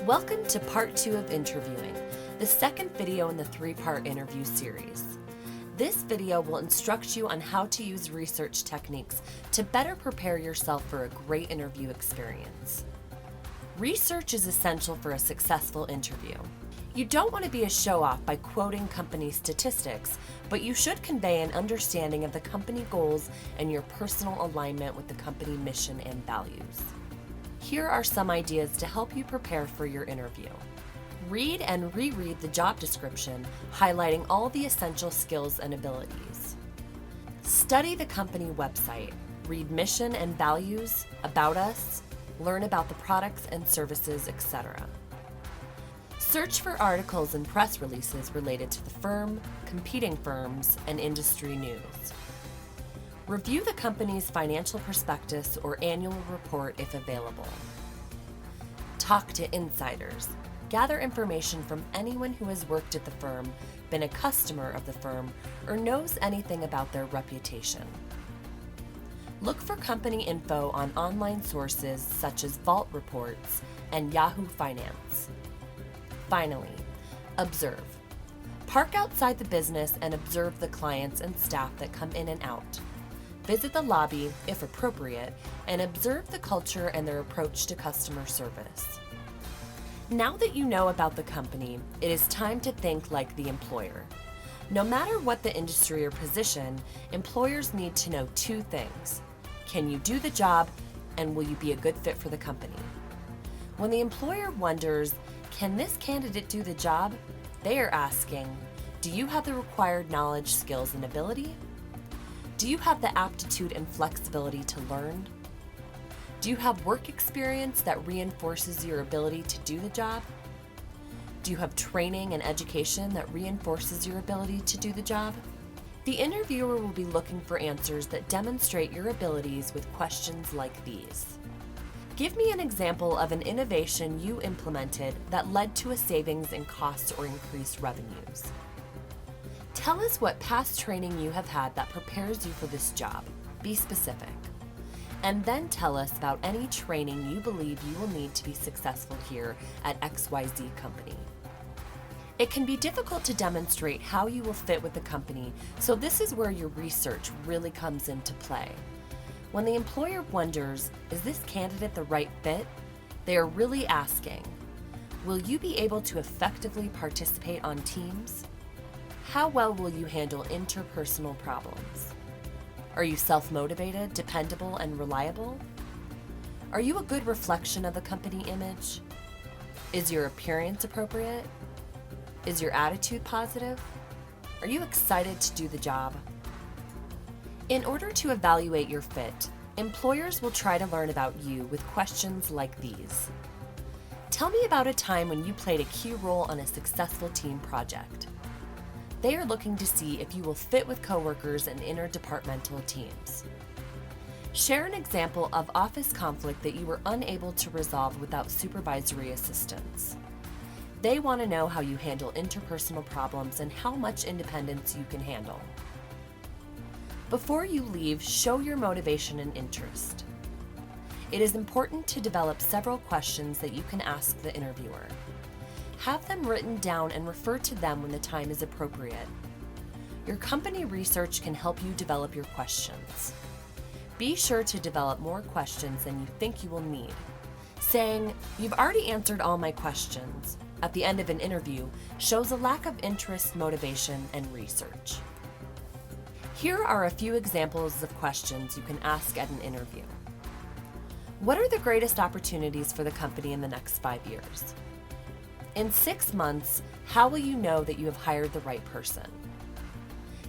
Welcome to part 2 of interviewing, the second video in the 3-part interview series. This video will instruct you on how to use research techniques to better prepare yourself for a great interview experience. Research is essential for a successful interview. You don't want to be a show-off by quoting company statistics, but you should convey an understanding of the company goals and your personal alignment with the company mission and values. Here are some ideas to help you prepare for your interview. Read and reread the job description, highlighting all the essential skills and abilities. Study the company website. Read mission and values, about us, learn about the products and services, etc. Search for articles and press releases related to the firm, competing firms, and industry news. Review the company's financial prospectus or annual report if available. Talk to insiders. Gather information from anyone who has worked at the firm, been a customer of the firm, or knows anything about their reputation. Look for company info on online sources such as Vault Reports and Yahoo Finance. Finally, observe. Park outside the business and observe the clients and staff that come in and out. Visit the lobby, if appropriate, and observe the culture and their approach to customer service. Now that you know about the company, it is time to think like the employer. No matter what the industry or position, employers need to know 2 things. Can you do the job, and will you be a good fit for the company? When the employer wonders, can this candidate do the job? They are asking, do you have the required knowledge, skills, and ability? Do you have the aptitude and flexibility to learn? Do you have work experience that reinforces your ability to do the job? Do you have training and education that reinforces your ability to do the job? The interviewer will be looking for answers that demonstrate your abilities with questions like these. Give me an example of an innovation you implemented that led to a savings in costs or increased revenues. Tell us what past training you have had that prepares you for this job. Be specific. And then tell us about any training you believe you will need to be successful here at XYZ company. It can be difficult to demonstrate how you will fit with the company, so this is where your research really comes into play. When the employer wonders, is this candidate the right fit? They are really asking, will you be able to effectively participate on teams? How well will you handle interpersonal problems? Are you self-motivated, dependable, and reliable? Are you a good reflection of the company image? Is your appearance appropriate? Is your attitude positive? Are you excited to do the job? In order to evaluate your fit, employers will try to learn about you with questions like these. Tell me about a time when you played a key role on a successful team project. They are looking to see if you will fit with coworkers and interdepartmental teams. Share an example of office conflict that you were unable to resolve without supervisory assistance. They want to know how you handle interpersonal problems and how much independence you can handle. Before you leave, show your motivation and interest. It is important to develop several questions that you can ask the interviewer. Have them written down and refer to them when the time is appropriate. Your company research can help you develop your questions. Be sure to develop more questions than you think you will need. Saying, "You've already answered all my questions," at the end of an interview shows a lack of interest, motivation, and research. Here are a few examples of questions you can ask at an interview. What are the greatest opportunities for the company in the next 5 years? In 6 months, how will you know that you have hired the right person?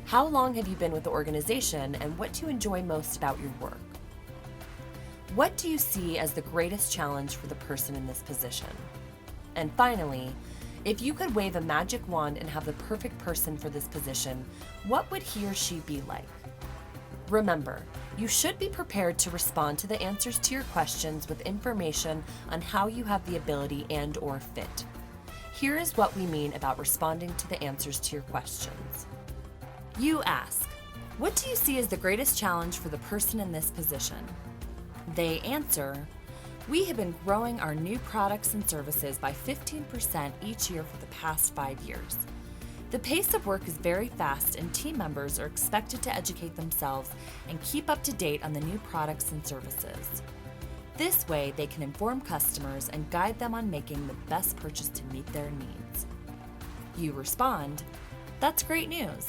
How long have you been with the organization, and what do you enjoy most about your work? What do you see as the greatest challenge for the person in this position? And finally, if you could wave a magic wand and have the perfect person for this position, what would he or she be like? Remember, you should be prepared to respond to the answers to your questions with information on how you have the ability and/or fit. Here is what we mean about responding to the answers to your questions. You ask, what do you see as the greatest challenge for the person in this position? They answer, We have been growing our new products and services by 15% each year for the past 5 years. The pace of work is very fast, and team members are expected to educate themselves and keep up to date on the new products and services. This way, they can inform customers and guide them on making the best purchase to meet their needs. You respond, "That's great news.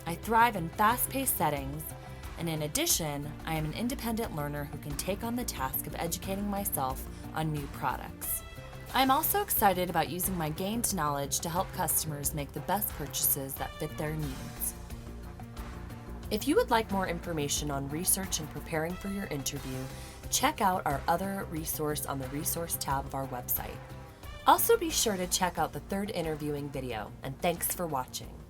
I thrive in fast-paced settings, and in addition, I am an independent learner who can take on the task of educating myself on new products. I'm also excited about using my gained knowledge to help customers make the best purchases that fit their needs." If you would like more information on research and preparing for your interview, check out our other resource on the resource tab of our website. Also be sure to check out the third interviewing video, and thanks for watching.